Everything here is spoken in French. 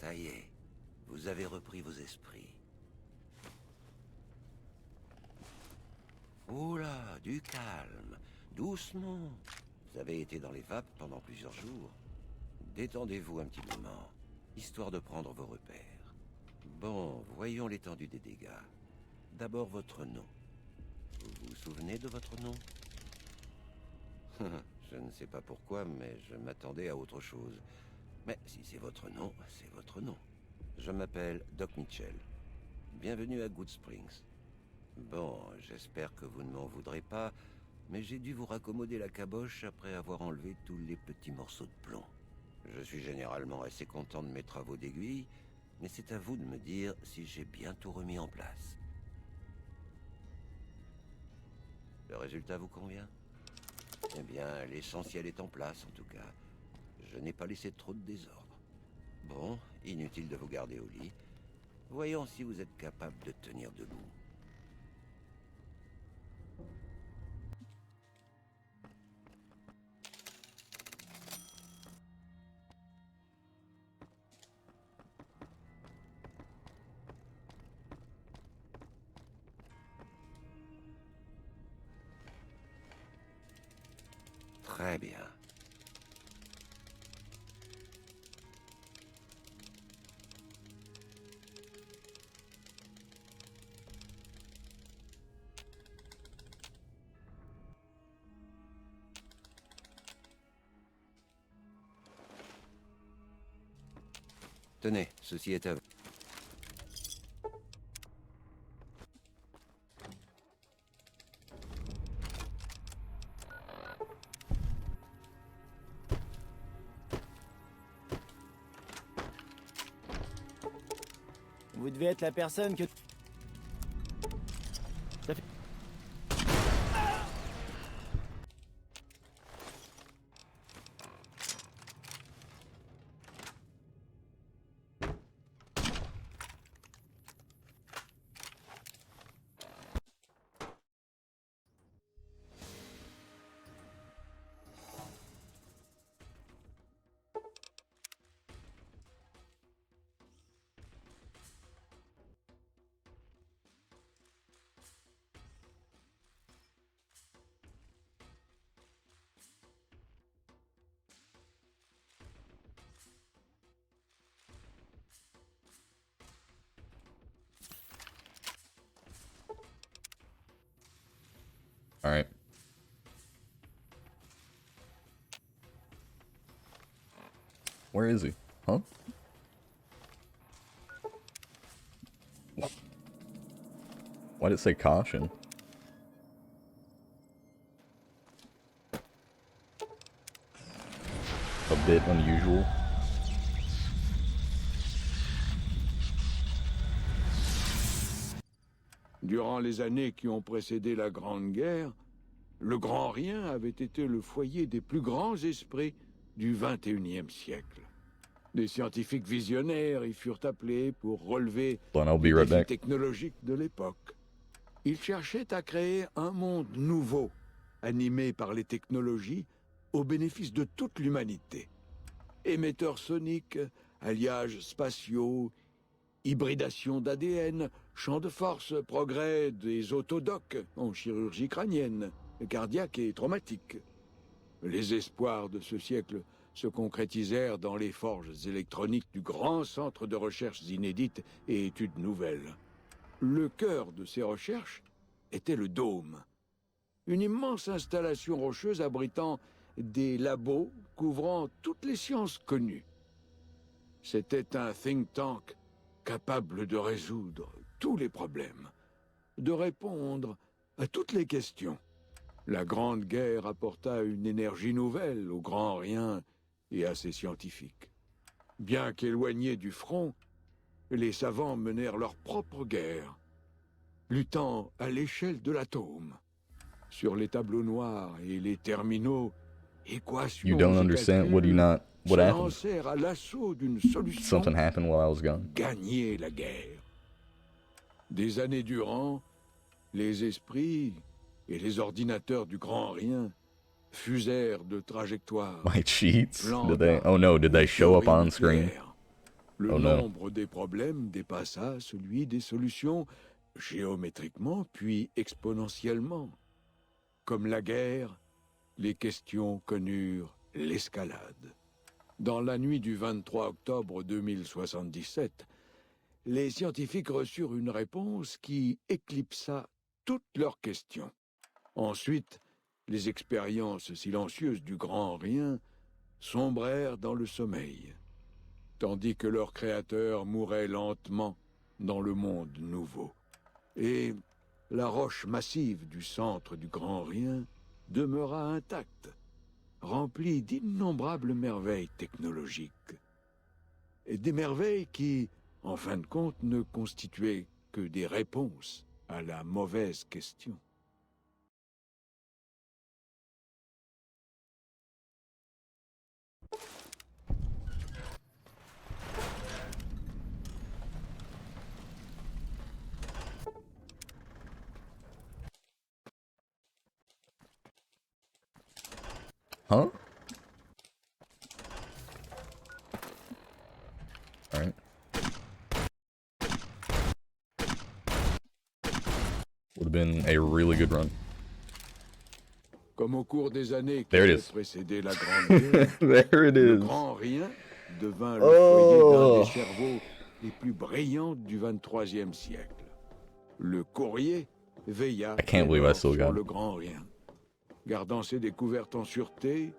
Ça y est, vous avez repris vos esprits. Oula, du calme, doucement. Vous avez été dans les vapes pendant plusieurs jours. Détendez-vous un petit moment, histoire de prendre vos repères. Bon, voyons l'étendue des dégâts. D'abord votre nom. Vous vous souvenez de votre nom? Je ne sais pas pourquoi, mais je m'attendais à autre chose. Mais si c'est votre nom, c'est votre nom. Je m'appelle Doc Mitchell. Bienvenue à Good Springs. Bon, j'espère que vous ne m'en voudrez pas, mais j'ai dû vous raccommoder la caboche après avoir enlevé tous les petits morceaux de plomb. Je suis généralement assez content de mes travaux d'aiguille, mais c'est à vous de me dire si j'ai bien tout remis en place. Le résultat vous convient? Eh bien, l'essentiel est en place, en tout cas. Je n'ai pas laissé trop de désordre. Bon, inutile de vous garder au lit. Voyons si vous êtes capable de tenir debout. Très bien. Tenez, ceci est à vous. Vous devez être la personne que... Ça fait- All right. Where is he? Huh? Why did it say caution? A bit unusual. Durant les années qui ont précédé la Grande Guerre, le Grand Rien avait été le foyer des plus grands esprits du XXIe siècle. Des scientifiques visionnaires y furent appelés pour relever Well, I'll be les right défis back. technologiques de l'époque. Ils cherchaient à créer un monde nouveau, animé par les technologies, au bénéfice de toute l'humanité. Émetteurs soniques, alliages spatiaux, hybridation d'ADN, champ de force, progrès des autodocs en chirurgie crânienne, cardiaque et traumatique. Les espoirs de ce siècle se concrétisèrent dans les forges électroniques du grand centre de recherches inédites et études nouvelles. Le cœur de ces recherches était le Dôme, une immense installation rocheuse abritant des labos couvrant toutes les sciences connues. C'était un think tank capable de résoudre tous les problèmes, de répondre à toutes les questions. La Grande Guerre apporta une énergie nouvelle au Grand Rien et à ses scientifiques. Bien qu'éloignés du front, les savants menèrent leur propre guerre, luttant à l'échelle de l'atome. Sur les tableaux noirs et les terminaux, équations You don't et understand? What do you calculs not? What se happened? lancèrent à l'assaut d'une solution. Something happened while I was gone. Gagner la guerre. Des années durant, les esprits et les ordinateurs du Grand Rien fusèrent de trajectoires. My cheats? plans Did they? d'armes Oh no! Did they et show up théories on screen? nucléaires. Le Oh no. nombre des problèmes dépassa celui des solutions géométriquement puis exponentiellement. Comme la guerre, les questions connurent l'escalade. Dans la nuit du 23 octobre 2077, les scientifiques reçurent une réponse qui éclipsa toutes leurs questions. Ensuite, les expériences silencieuses du grand rien sombrèrent dans le sommeil, tandis que leur créateur mourait lentement dans le monde nouveau. Et la roche massive du centre du grand rien demeura intacte, remplie d'innombrables merveilles technologiques. Et des merveilles qui, en fin de compte, ne constituaient que des réponses à la mauvaise question. Huh? Alright. Would have been a really good run. Comme au cours des années qui There it avaient is. précédé la Grande Guerre, There it le is. grand rien devint le Oh. foyer d'un des cerveaux les plus brillants du 23e siècle. Le courrier veilla I can't believe I alors still sur got le it. grand rien, gardant ses découvertes en sûreté